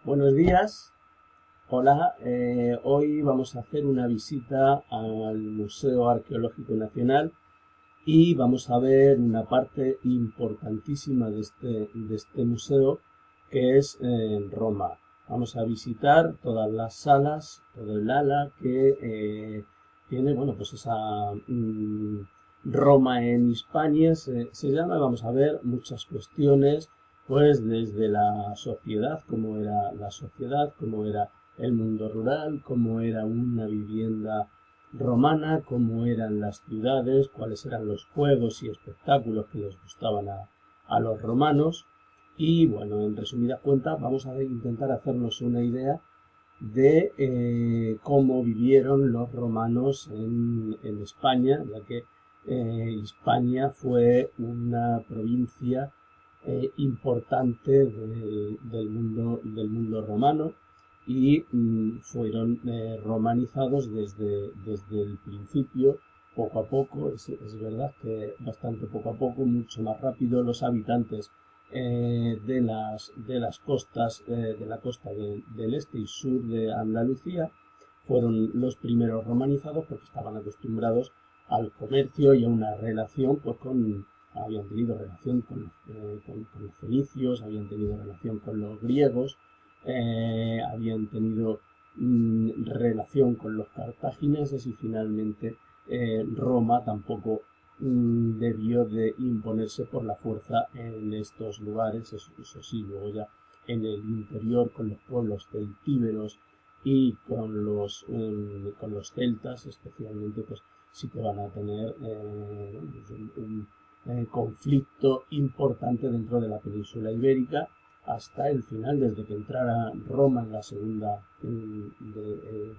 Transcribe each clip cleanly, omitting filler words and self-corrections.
Buenos días, hola. Hoy vamos a hacer una visita al Museo Arqueológico Nacional y vamos a ver una parte importantísima de este museo, que es en Roma. Vamos a visitar todas las salas, todo el ala que tiene, bueno, pues esa Roma en Hispania se llama. Vamos a ver muchas cuestiones, pues desde la sociedad, cómo era la sociedad, cómo era el mundo rural, cómo era una vivienda romana, cómo eran las ciudades, cuáles eran los juegos y espectáculos que les gustaban a los romanos. Y bueno, en resumidas cuentas, vamos a intentar hacernos una idea de cómo vivieron los romanos en España, ya que Hispania fue una provincia importante del mundo romano y fueron romanizados desde el principio, poco a poco. Es verdad que bastante poco a poco, mucho más rápido. Los habitantes de las costas, de la costa del este y sur de Andalucía, fueron los primeros romanizados porque estaban acostumbrados al comercio y a una relación, pues habían tenido relación con los fenicios, habían tenido relación con los griegos, habían tenido relación con los cartagineses, y finalmente Roma tampoco debió de imponerse por la fuerza en estos lugares. Eso sí, luego ya en el interior, con los pueblos celtíberos y con los celtas especialmente, pues sí que van a tener un conflicto importante dentro de la península ibérica hasta el final, desde que entrara Roma en la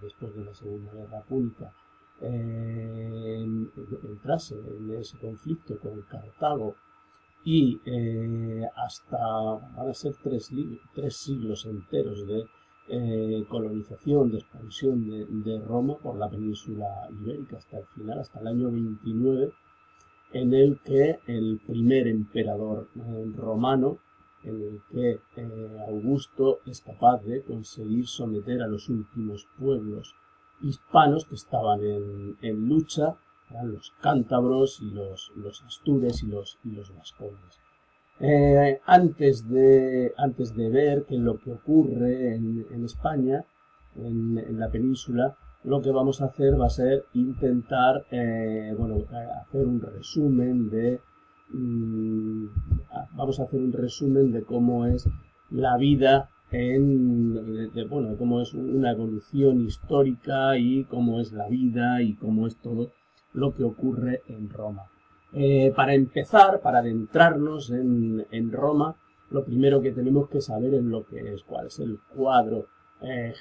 después de la Segunda Guerra Púnica, entrase en ese conflicto con Cartago, y hasta van a ser tres siglos enteros de colonización, de expansión de Roma por la península ibérica, hasta el final, hasta el año 29, en el que el primer emperador romano, en el que Augusto es capaz de conseguir someter a los últimos pueblos hispanos que estaban en lucha, eran los cántabros y los astures y los vascones. Antes de ver qué es lo que ocurre en España, en la península, lo que vamos a hacer va a ser intentar hacer un resumen vamos a hacer un resumen de cómo es la vida de cómo es una evolución histórica, y cómo es la vida y cómo es todo lo que ocurre en Roma. Para empezar, para adentrarnos en Roma, lo primero que tenemos que saber es cuál es el cuadro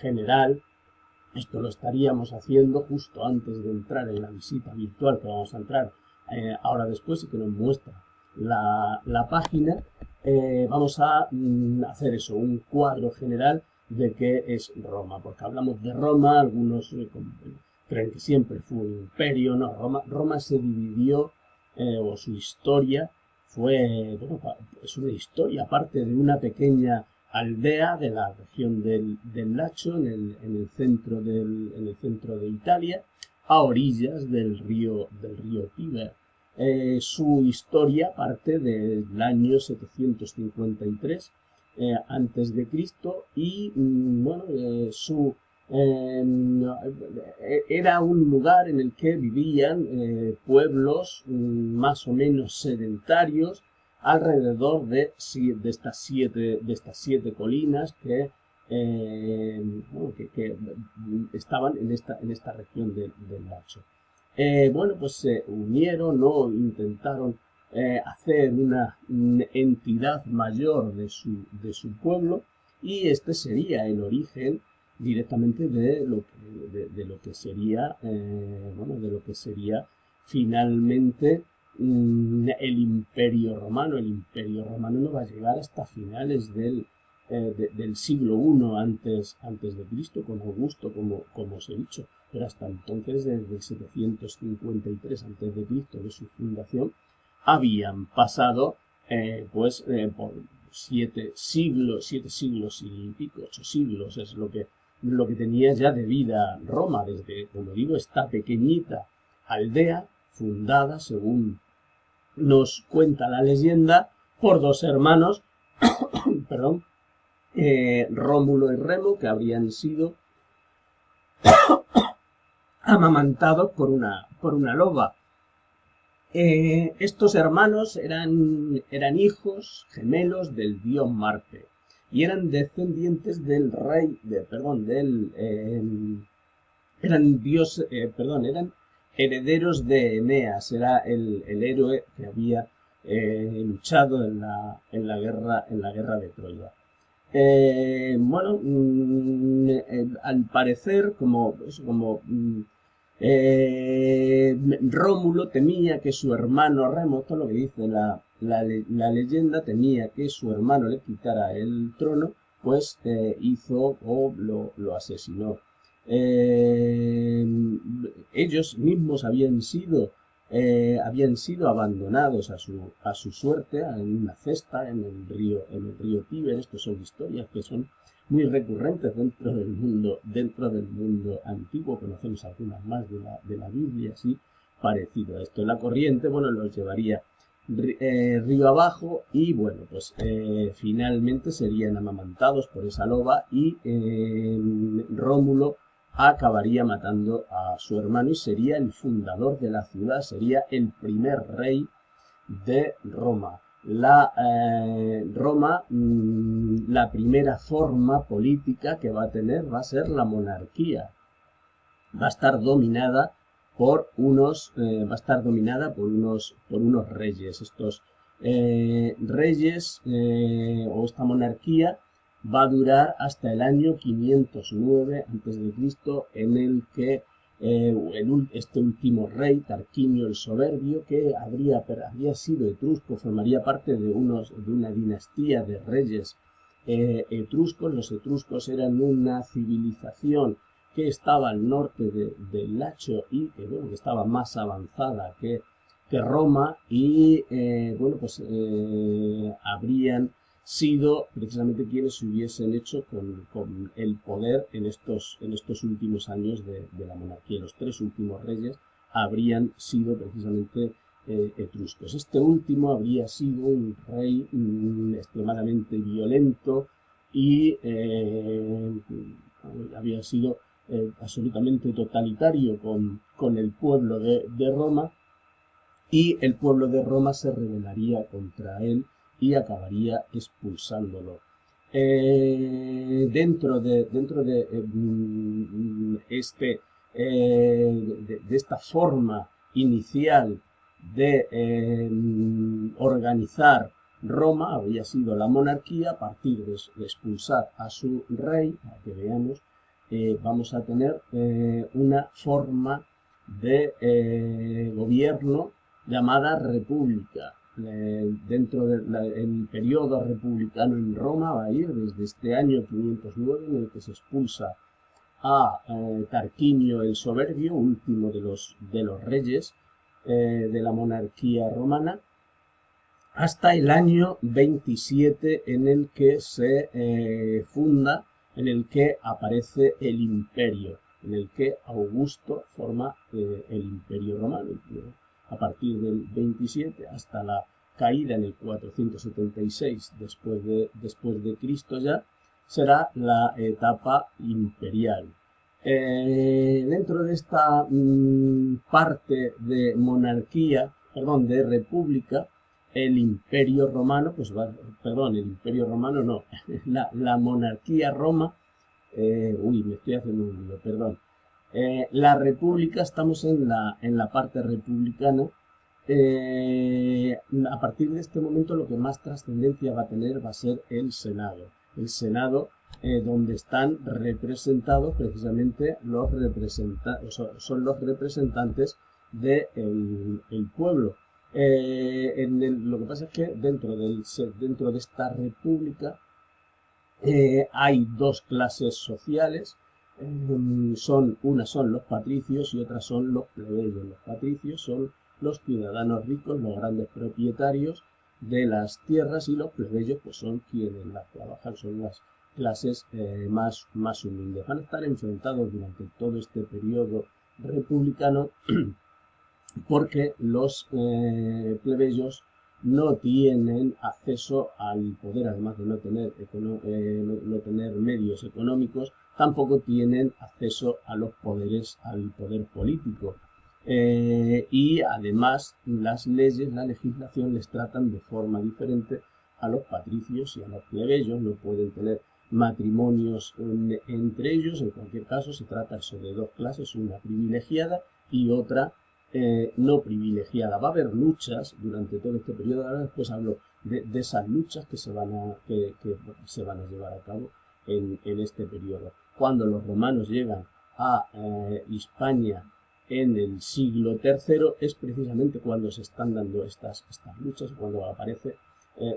general. Esto lo estaríamos haciendo justo antes de entrar en la visita virtual que vamos a entrar ahora después, y que nos muestra la página. Vamos a hacer eso, un cuadro general de qué es Roma, porque hablamos de Roma, algunos creen que siempre fue un imperio. No, Roma se dividió, o su historia es una historia aparte de una pequeña aldea de la región del Lacio, en el centro de Italia, a orillas del río Tíber. Su historia parte del año 753 antes de Cristo, y era un lugar en el que vivían pueblos más o menos sedentarios alrededor de estas siete colinas que estaban en esta región del Lacio. Pues se unieron o intentaron hacer una entidad mayor de su pueblo, y este sería el origen directamente de lo que sería finalmente el Imperio Romano. El Imperio Romano no va a llegar hasta finales del siglo I antes de Cristo, con Augusto, como os he dicho, pero hasta entonces, desde el 753 antes de Cristo, de su fundación, habían pasado siete siglos y pico, 8 siglos es lo que tenía ya de vida Roma, desde, como digo, esta pequeñita aldea fundada, según nos cuenta la leyenda, por dos hermanos, perdón, Rómulo y Remo, que habrían sido amamantados por una loba. Estos hermanos eran hijos gemelos del dios Marte y eran descendientes del rey, eran herederos de Eneas, era el héroe que había luchado en la guerra de Troya. Al parecer, Rómulo temía que su hermano Remo, esto es lo que dice la leyenda, temía que su hermano le quitara el trono, pues hizo o lo asesinó. Ellos mismos habían sido abandonados a su suerte en una cesta en el río Tíber. Estos son historias que son muy recurrentes dentro del mundo antiguo. Conocemos algunas más de la Biblia, así parecido a esto. La corriente, los llevaría río abajo y, finalmente serían amamantados por esa loba y Rómulo acabaría matando a su hermano y sería el fundador de la ciudad, sería el primer rey de Roma. La primera forma política que va a tener va a ser la monarquía. Va a estar dominada por unos reyes. Estos reyes o esta monarquía va a durar hasta el año 509 a.C., en el que este último rey, Tarquinio el Soberbio, que habría sido etrusco, formaría parte de una dinastía de reyes etruscos. Los etruscos eran una civilización que estaba al norte del Lacio y que estaba más avanzada que Roma y habrían sido precisamente quienes se hubiesen hecho con el poder en estos últimos años de la monarquía. Los tres últimos reyes habrían sido precisamente etruscos. Este último habría sido un rey extremadamente violento y había sido absolutamente totalitario con el pueblo de Roma, y el pueblo de Roma se rebelaría contra él y acabaría expulsándolo. Dentro de esta forma inicial de organizar Roma, había sido la monarquía. A partir de expulsar a su rey, para que veamos, vamos a tener una forma de gobierno llamada república. Dentro del periodo republicano en Roma va a ir desde este año 509, en el que se expulsa a Tarquinio el Soberbio, último de los reyes de la monarquía romana, hasta el año 27, en el que se funda, en el que aparece el imperio, en el que Augusto forma el imperio romano. A partir del 27 hasta la caída en el 476 después de Cristo ya, será la etapa imperial. Dentro de esta parte de monarquía, de república, el imperio romano, la monarquía Roma, me estoy haciendo un lío, perdón. La república, estamos en la parte republicana. A partir de este momento lo que más trascendencia va a tener va a ser el Senado. El Senado, donde están representados precisamente son los representantes del pueblo. Lo que pasa es que dentro de esta república hay dos clases sociales. Unas son los patricios y otras son los plebeyos. Los patricios son los ciudadanos ricos, los grandes propietarios de las tierras, y los plebeyos pues son quienes las trabajan, son las clases más humildes. Van a estar enfrentados durante todo este periodo republicano porque los plebeyos no tienen acceso al poder, además de no tener medios económicos, tampoco tienen acceso a los poderes, al poder político. Y además las leyes, la legislación les tratan de forma diferente a los patricios y a los plebeyos. No pueden tener matrimonios entre ellos. En cualquier caso se trata eso de dos clases, una privilegiada y otra no privilegiada. Va a haber luchas durante todo este periodo. Ahora después hablo de esas luchas que se van a llevar a cabo en este periodo. Cuando los romanos llegan a Hispania en el siglo III es precisamente cuando se están dando estas luchas, cuando aparece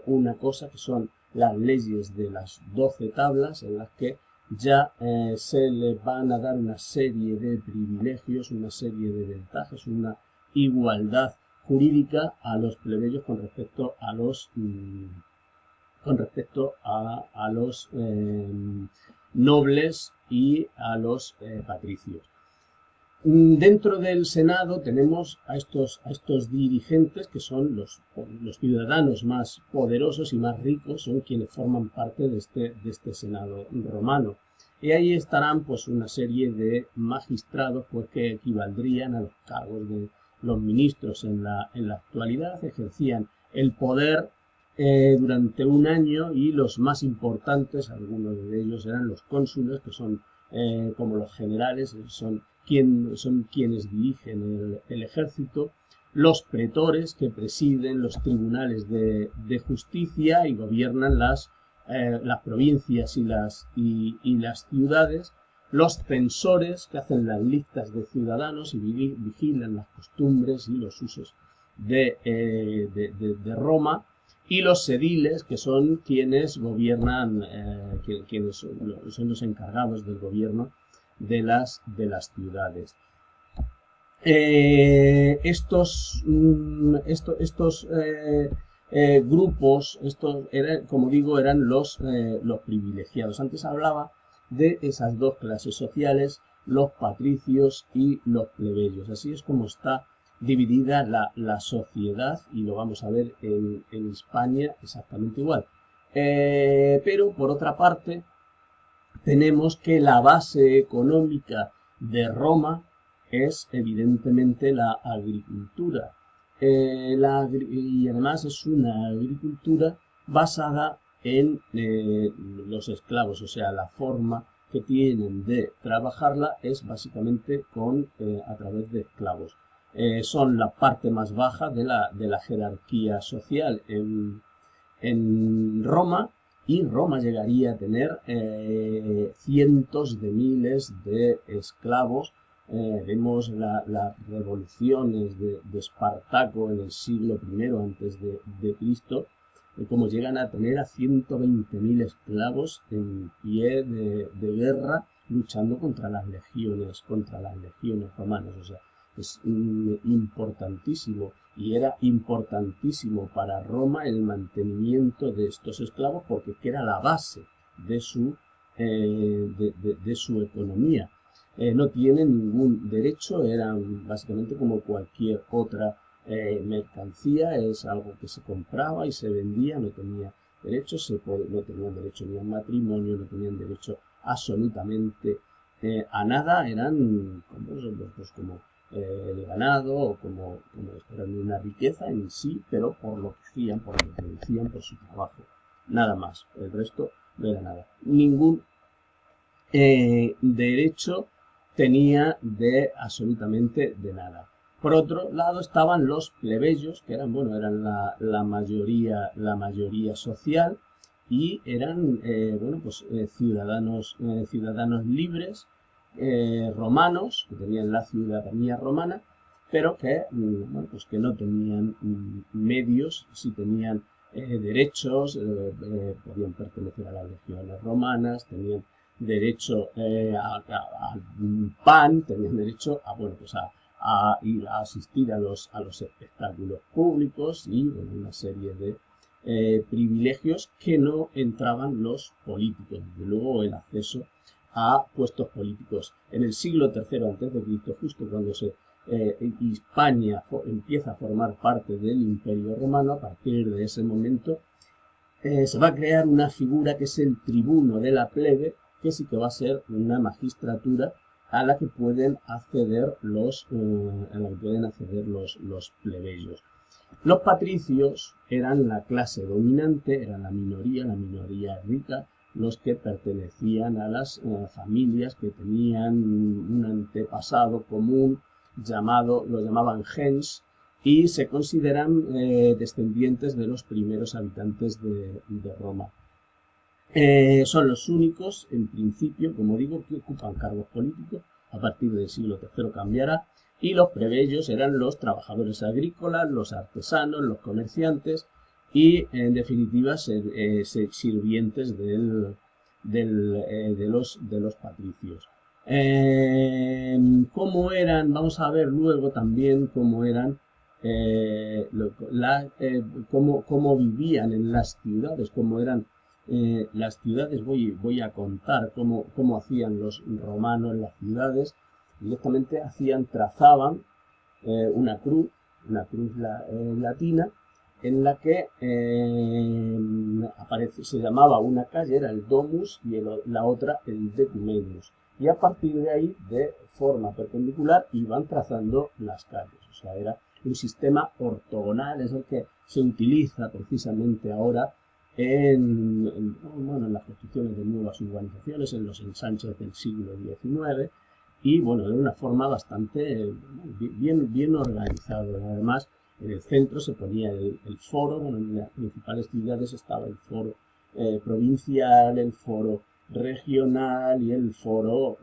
una cosa que son las leyes de las 12 tablas, en las que ya se les van a dar una serie de privilegios, una serie de ventajas, una igualdad jurídica a los plebeyos con respecto a los nobles y a los patricios. Dentro del Senado tenemos a estos dirigentes, que son los ciudadanos más poderosos y más ricos, son quienes forman parte de este Senado romano. Y ahí estarán pues una serie de magistrados pues, que equivaldrían a los cargos de los ministros en la actualidad. Ejercían el poder durante un año, y los más importantes, algunos de ellos eran los cónsules, que son como los generales, son quienes dirigen el ejército, los pretores, que presiden los tribunales de justicia y gobiernan las provincias y las ciudades, los censores, que hacen las listas de ciudadanos y vigilan las costumbres y los usos de Roma, y los ediles, que son quienes gobiernan, quienes son los encargados del gobierno de las ciudades. Estos grupos, como digo, eran los privilegiados. Antes hablaba de esas dos clases sociales, los patricios y los plebeyos. Así es como está dividida la sociedad, y lo vamos a ver en Hispania exactamente igual. Pero por otra parte tenemos que la base económica de Roma es evidentemente la agricultura. Y además es una agricultura basada en los esclavos, o sea, la forma que tienen de trabajarla es básicamente a través de esclavos. Son la parte más baja de la jerarquía social en Roma, y Roma llegaría a tener cientos de miles de esclavos. Vemos las revoluciones de Espartaco en el siglo I antes de Cristo, como llegan a tener a 120.000 esclavos en pie de guerra, luchando contra las legiones romanas. O sea, es importantísimo, y era importantísimo para Roma el mantenimiento de estos esclavos, porque era la base de su economía. No tienen ningún derecho, eran básicamente como cualquier otra mercancía, es algo que se compraba y se vendía, no tenía derechos, no tenían derecho ni a un matrimonio, no tenían derecho absolutamente a nada, eran como el ganado, o como eran una riqueza en sí, pero por lo que hacían, por lo que producían, por su trabajo, nada más. El resto no era nada. Ningún derecho tenía absolutamente de nada. Por otro lado estaban los plebeyos, que eran la mayoría social, y eran ciudadanos libres, romanos, que tenían la ciudadanía romana, pero que no tenían medios. Sí tenían derechos, podían pertenecer a las legiones romanas, tenían derecho al pan, tenían derecho a ir a asistir a los espectáculos públicos, y una serie privilegios que no entraban los políticos, desde luego el acceso a puestos políticos. En el siglo III a.C., justo cuando Hispania empieza a formar parte del Imperio Romano, a partir de ese momento se va a crear una figura que es el tribuno de la plebe, que sí que va a ser una magistratura a la que pueden acceder los plebeyos. Los patricios eran la clase dominante, eran la minoría rica, los que pertenecían a las familias que tenían un antepasado común lo llamaban gens, y se consideran descendientes de los primeros habitantes de Roma. Son los únicos, en principio, como digo, que ocupan cargos políticos. A partir del siglo III cambiará, y los plebeyos eran los trabajadores agrícolas, los artesanos, los comerciantes y, en definitiva, sirvientes de los patricios. ¿Cómo eran? Vamos a ver luego también cómo eran, cómo vivían en las ciudades, cómo eran las ciudades. Voy a contar cómo hacían los romanos en las ciudades. Directamente trazaban una cruz latina, en la que se llamaba una calle, era el domus, y la otra el decumenius. Y a partir de ahí, de forma perpendicular, iban trazando las calles. O sea, era un sistema ortogonal, es el que se utiliza precisamente ahora en las construcciones de nuevas urbanizaciones, en los ensanches del siglo XIX, y bueno, de una forma bastante bien organizado. Además, en el centro se ponía el foro. Bueno, en las principales ciudades estaba el foro provincial, el foro regional y el foro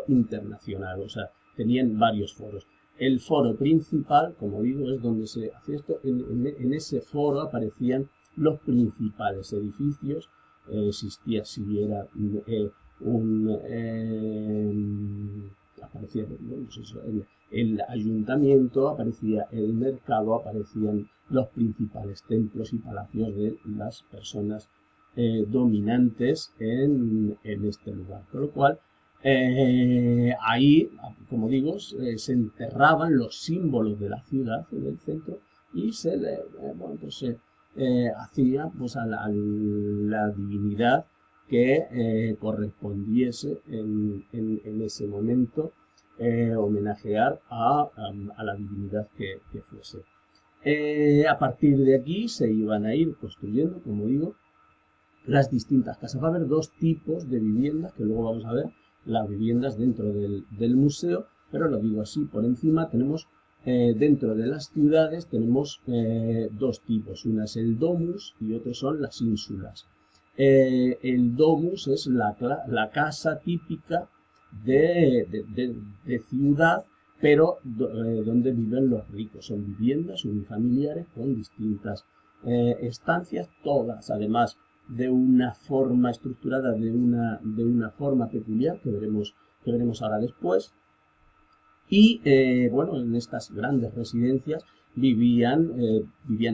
internacional. O sea, tenían varios foros. El foro principal, como digo, es donde se hacía esto. En ese foro aparecían los principales edificios. Existía, si era aparecía el ayuntamiento, aparecía el mercado, aparecían los principales templos y palacios de las personas dominantes en este lugar. Con lo cual, ahí, como digo, se enterraban los símbolos de la ciudad, del centro, y se hacía pues a la divinidad que correspondiese en ese momento, homenajear a la divinidad que fuese. A partir de aquí se iban a ir construyendo, como digo, las distintas casas. Va a haber dos tipos de viviendas, que luego vamos a ver las viviendas dentro del museo, pero lo digo así por encima. Tenemos dentro de las ciudades tenemos dos tipos. Una es el domus y otros son las ínsulas. El domus es la casa típica de ciudad, pero donde viven los ricos. Son viviendas unifamiliares con distintas estancias, todas además de una forma estructurada, de una forma peculiar que veremos ahora después. Y bueno, en estas grandes residencias vivían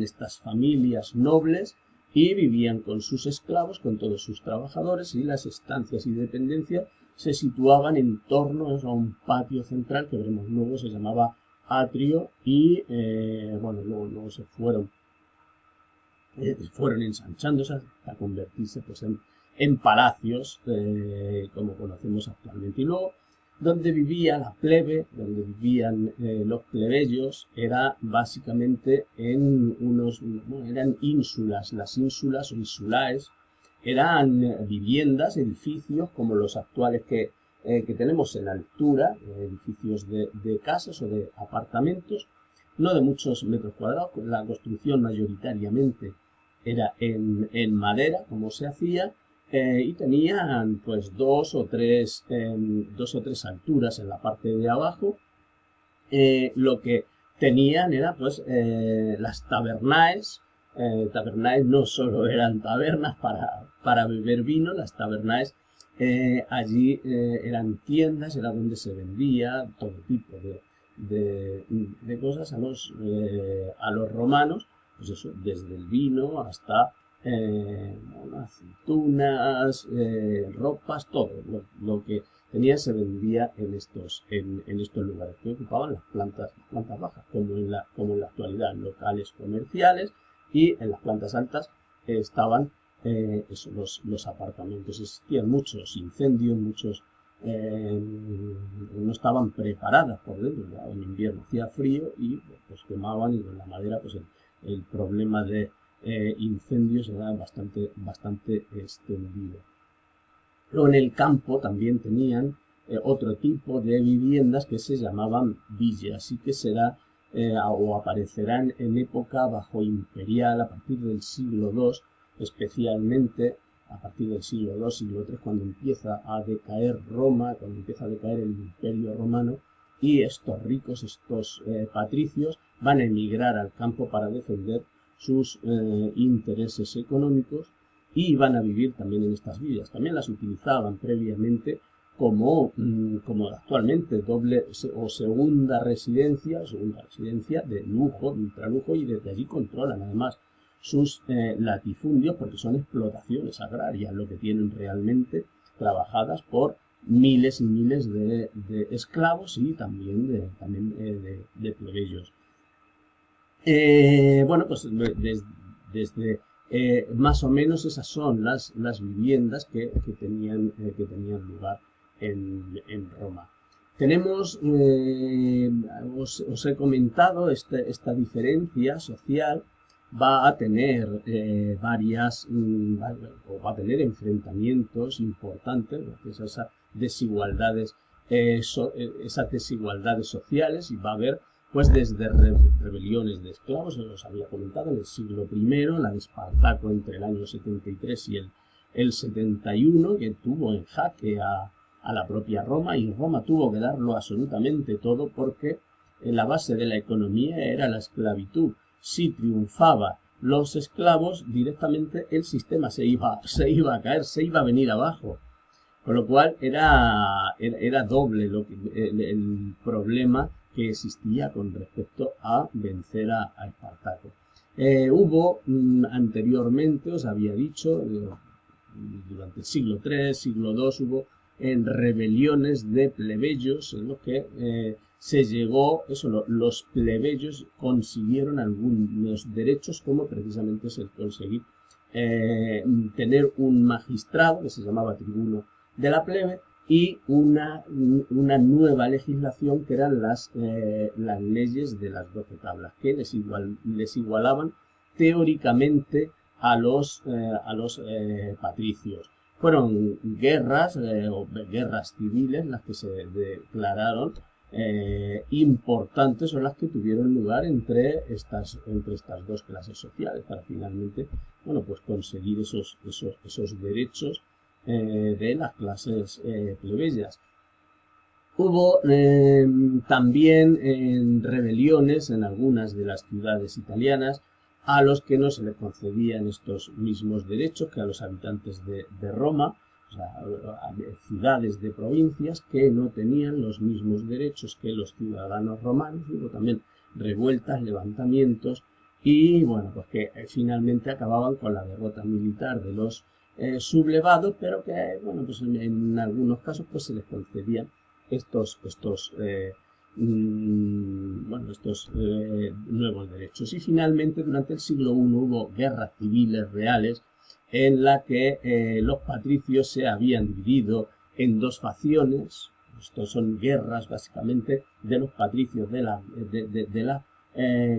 estas familias nobles, y vivían con sus esclavos, con todos sus trabajadores, y las estancias y dependencias se situaban en torno a un patio central que veremos luego, se llamaba atrio, y bueno, luego se fueron ensanchándose hasta convertirse pues en palacios como conocemos actualmente. Y luego, donde vivía la plebe, donde vivían los plebeyos, era básicamente eran ínsulas. Las ínsulas o insulaes eran viviendas, edificios como los actuales que tenemos en altura, edificios de casas o de apartamentos, no de muchos metros cuadrados. La construcción mayoritariamente era en madera, como se hacía, y tenían pues dos o tres alturas en la parte de abajo. Lo que tenían era pues las tabernaes. Tabernaes no solo eran tabernas para beber vino, las tabernaes allí eran tiendas, era donde se vendía todo tipo de cosas a los romanos, pues eso, desde el vino hasta aceitunas, ropas, todo lo que tenía se vendía en estos lugares que ocupaban las plantas bajas, como en la actualidad, locales comerciales, y en las plantas altas estaban los apartamentos. Existían muchos incendios, muchos no estaban preparadas por dentro. En invierno hacía frío y pues quemaban, y con la madera pues el problema de incendios era bastante extendido. Luego en el campo también tenían otro tipo de viviendas que se llamaban villas, y que será o aparecerán en época bajo imperial a partir del siglo II, especialmente a partir del siglo II, siglo III, cuando empieza a decaer Roma, cuando empieza a decaer el imperio romano, y estos ricos, estos patricios, van a emigrar al campo para defender sus intereses económicos, y van a vivir también en estas villas. También las utilizaban previamente como actualmente doble o segunda residencia de lujo, de ultralujo, y desde allí controlan además sus latifundios, porque son explotaciones agrarias lo que tienen realmente, trabajadas por miles y miles de esclavos y también de plebeyos. Bueno, pues desde más o menos esas son las viviendas que tenían lugar en Roma. Tenemos, os he comentado, esta diferencia social va a tener va a tener enfrentamientos importantes gracias a esas desigualdades sociales, y va a haber pues desde rebeliones de esclavos, os había comentado, en el siglo I, la de Espartaco entre el año 73 y el 71, que tuvo en jaque a la propia Roma, y Roma tuvo que darlo absolutamente todo, porque la base de la economía era la esclavitud. Si triunfaba los esclavos, directamente el sistema se iba a caer, se iba a venir abajo. Con lo cual era doble el problema que existía con respecto a vencer a Espartaco. Hubo anteriormente, os había dicho, durante el siglo III, siglo II, hubo rebeliones de plebeyos en los que se llegó, los plebeyos consiguieron algunos derechos, como precisamente es el conseguir tener un magistrado que se llamaba tribuno de la plebe, y una nueva legislación que eran las leyes de las 12 tablas, que les igualaban teóricamente a los patricios. Fueron guerras civiles las que se declararon importantes, o las que tuvieron lugar entre estas dos clases sociales, para finalmente, bueno, pues conseguir esos derechos de las clases plebeyas. Hubo también rebeliones en algunas de las ciudades italianas, a los que no se les concedían estos mismos derechos que a los habitantes de Roma, o sea, ciudades de provincias que no tenían los mismos derechos que los ciudadanos romanos. Hubo también revueltas, levantamientos, y bueno, pues que finalmente acababan con la derrota militar de los sublevados, pero que, bueno, pues en algunos casos pues se les concedían estos nuevos derechos. Y finalmente, durante el siglo I hubo guerras civiles reales, en la que los patricios se habían dividido en dos facciones. Estos son guerras básicamente de los patricios de la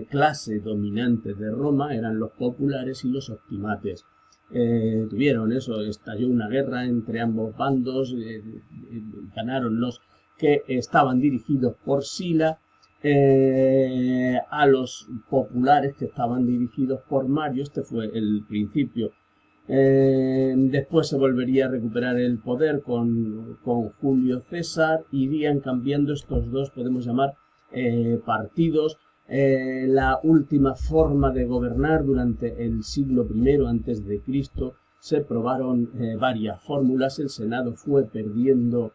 clase dominante de Roma, eran los populares y los optimates. Estalló una guerra entre ambos bandos, ganaron los que estaban dirigidos por Sila, a los populares que estaban dirigidos por Mario. Este fue el principio. Después se volvería a recuperar el poder con Julio César, irían cambiando estos dos, podemos llamar, partidos. La última forma de gobernar durante el siglo I antes de Cristo se probaron varias fórmulas. El Senado fue perdiendo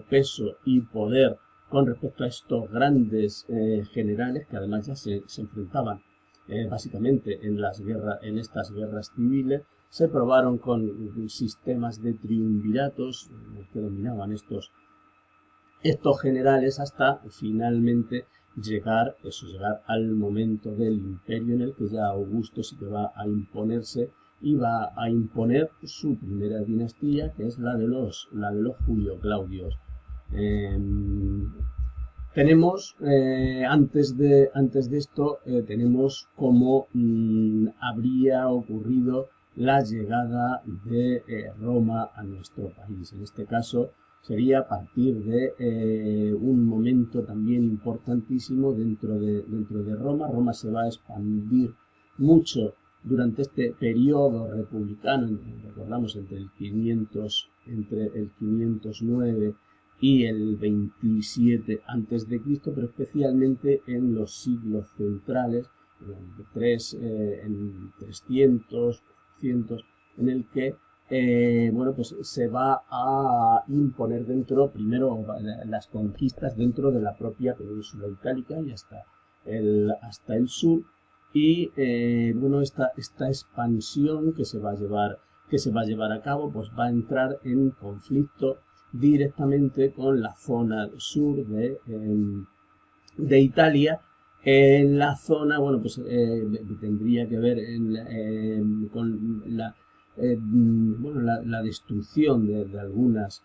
peso y poder con respecto a estos grandes generales que además ya se enfrentaban básicamente en estas guerras civiles. Se probaron con sistemas de triunviratos que dominaban estos generales hasta finalmente llegar al momento del imperio en el que ya Augusto sí que va a imponerse y va a imponer su primera dinastía, que es la de los Julio-Claudios. Tenemos, antes de esto, tenemos cómo habría ocurrido la llegada de Roma a nuestro país. En este caso sería a partir de un momento también importantísimo dentro de Roma. Roma se va a expandir mucho durante este periodo republicano, recordamos entre el 509 y el 27 a.C., pero especialmente en los siglos centrales, en 300, 400, en el que pues se va a imponer primero las conquistas dentro de la propia península itálica y hasta el sur, y esta expansión que se va a llevar a cabo, pues va a entrar en conflicto directamente con la zona sur de Italia. En la zona, tendría que ver con la destrucción de algunas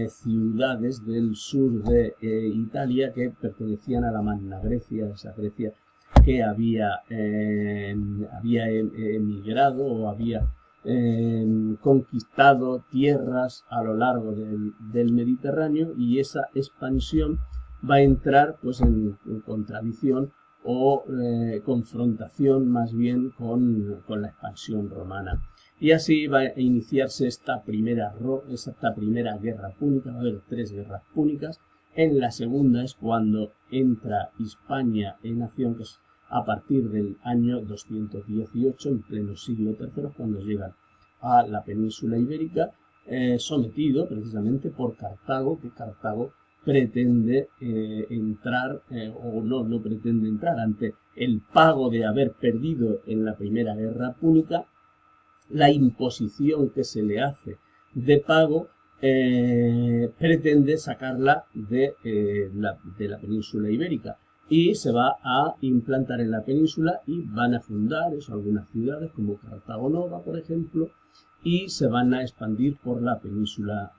ciudades del sur de Italia que pertenecían a la Magna Grecia, esa Grecia que había emigrado o había conquistado tierras a lo largo del Mediterráneo, y esa expansión va a entrar pues en contradicción o confrontación más bien con la expansión romana. Y así va a iniciarse esta primera guerra púnica. Va a haber 3 guerras púnicas. En la segunda es cuando entra Hispania en acción, que es a partir del año 218, en pleno siglo III, cuando llegan a la península ibérica, sometido precisamente por Cartago, que Cartago pretende entrar, o no pretende entrar, ante el pago de haber perdido en la primera guerra púnica. La imposición que se le hace de pago pretende sacarla de la península ibérica, y se va a implantar en la península, y van a fundar algunas ciudades como Cartago Nova, por ejemplo, y se van a expandir por la península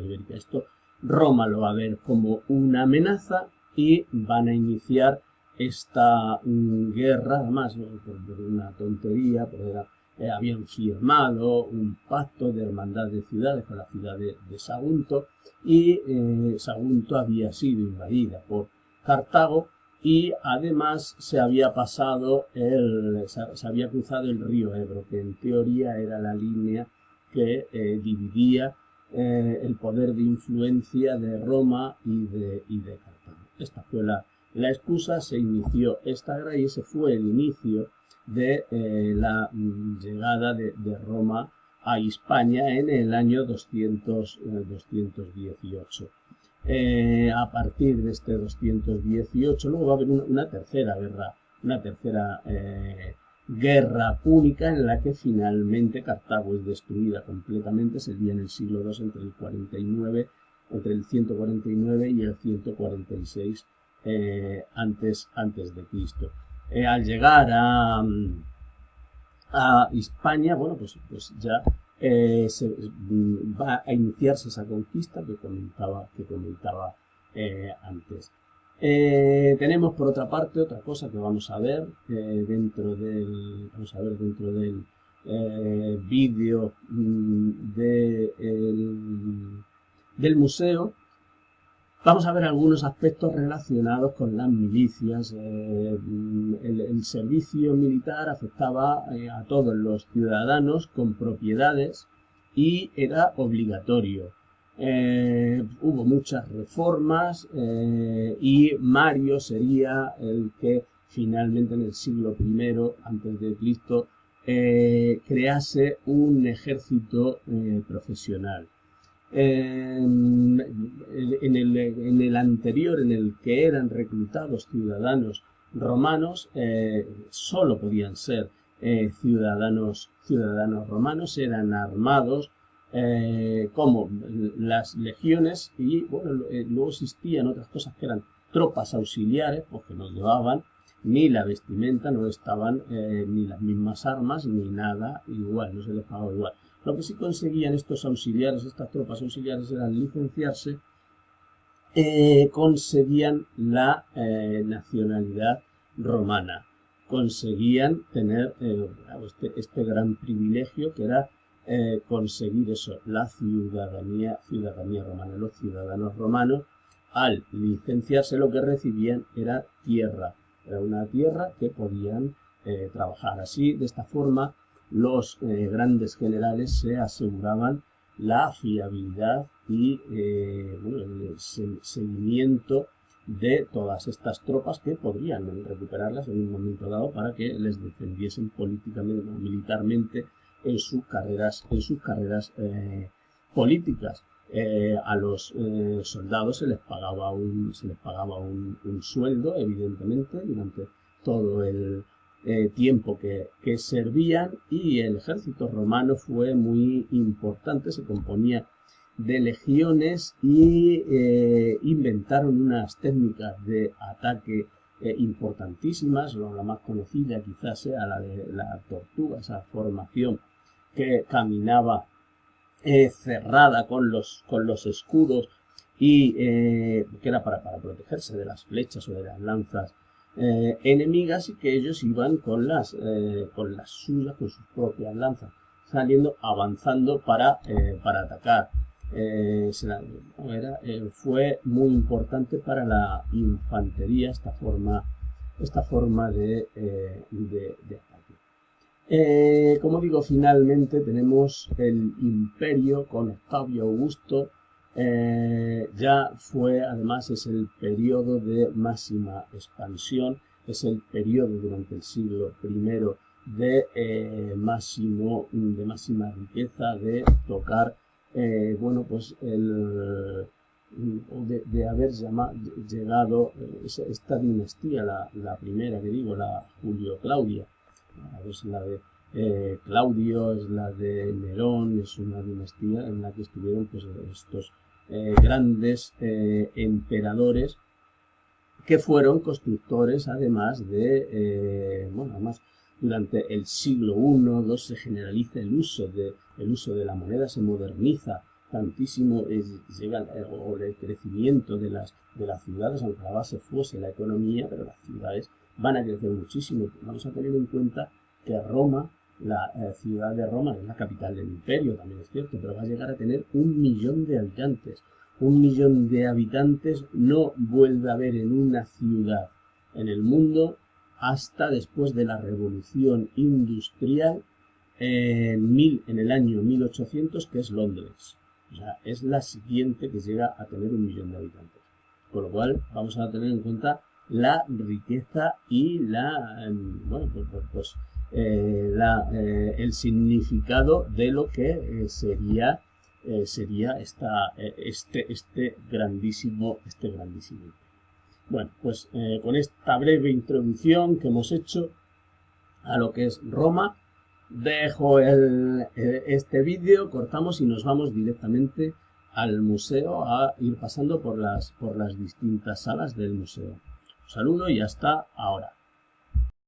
ibérica. Esto Roma lo va a ver como una amenaza y van a iniciar esta guerra, además por una tontería, habían firmado un pacto de hermandad de ciudades con la ciudad de Sagunto, y Sagunto había sido invadida por Cartago, y además se había cruzado el río Ebro, que en teoría era la línea que dividía el poder de influencia de Roma y de Cartago. Esta fue la excusa, se inició esta guerra, y ese fue el inicio de la llegada de Roma a Hispania en el año 218. A partir de este 218, luego va a haber una tercera guerra púnica, en la que finalmente Cartago es destruida completamente. Sería en el siglo II, entre el 149 y el 146 antes de Cristo. Al llegar a Hispania, pues ya se va a iniciarse esa conquista que comentaba antes. Tenemos por otra parte otra cosa que vamos a ver dentro del vídeo del museo. Vamos a ver algunos aspectos relacionados con las milicias. El servicio militar afectaba a todos los ciudadanos con propiedades y era obligatorio. Hubo muchas reformas y Mario sería el que finalmente en el siglo I a.C. crease un ejército profesional. En el anterior, en el que eran reclutados ciudadanos romanos, solo podían ser ciudadanos romanos, eran armados como las legiones y bueno, luego existían otras cosas que eran tropas auxiliares, porque no llevaban ni la vestimenta, no estaban ni las mismas armas, ni nada igual, no se les pagaba igual. Lo que sí conseguían estos auxiliares, estas tropas auxiliares, era licenciarse, conseguían la nacionalidad romana, conseguían tener este gran privilegio que era conseguir eso, la ciudadanía romana. Los ciudadanos romanos, al licenciarse, lo que recibían era tierra, era una tierra que podían trabajar. Así, de esta forma, los grandes generales se aseguraban la fiabilidad y bueno, el seguimiento de todas estas tropas que podrían recuperarlas en un momento dado para que les defendiesen políticamente o militarmente en sus carreras políticas. A los soldados se les pagaba un sueldo, evidentemente, durante todo el tiempo que servían, y el ejército romano fue muy importante, se componía de legiones y inventaron unas técnicas de ataque importantísimas. La más conocida quizás sea la de la tortuga, esa formación que caminaba cerrada con los escudos y que era para protegerse de las flechas o de las lanzas enemigas, y que ellos iban con las suyas, con sus propias lanzas, avanzando para atacar. Fue muy importante para la infantería esta forma de ataque. Como digo, finalmente tenemos el imperio con Octavio Augusto. Además es el periodo de máxima expansión, es el periodo durante el siglo I de máxima riqueza, de tocar, bueno, pues de haber llegado esta dinastía, la primera que digo, la Julio-Claudia. Es la de Claudio, es la de Nerón, es una dinastía en la que estuvieron pues estos grandes emperadores, que fueron constructores además durante el siglo I, II se generaliza el uso de la moneda, se moderniza tantísimo, llega el crecimiento de las ciudades, aunque la base fuese la economía, pero las ciudades van a crecer muchísimo. Vamos a tener en cuenta que Roma, la ciudad de Roma, es la capital del imperio, también es cierto, pero va a llegar a tener 1 millón de habitantes. 1 millón de habitantes no vuelve a haber en una ciudad en el mundo hasta después de la Revolución Industrial en el año 1800, que es Londres. O sea, es la siguiente que llega a tener 1 millón de habitantes. Con lo cual vamos a tener en cuenta la riqueza y el significado de lo que sería este grandísimo imperio. Bueno, pues con esta breve introducción que hemos hecho a lo que es Roma, dejo este vídeo, cortamos y nos vamos directamente al museo, a ir pasando por las distintas salas del museo. Un saludo y hasta ahora.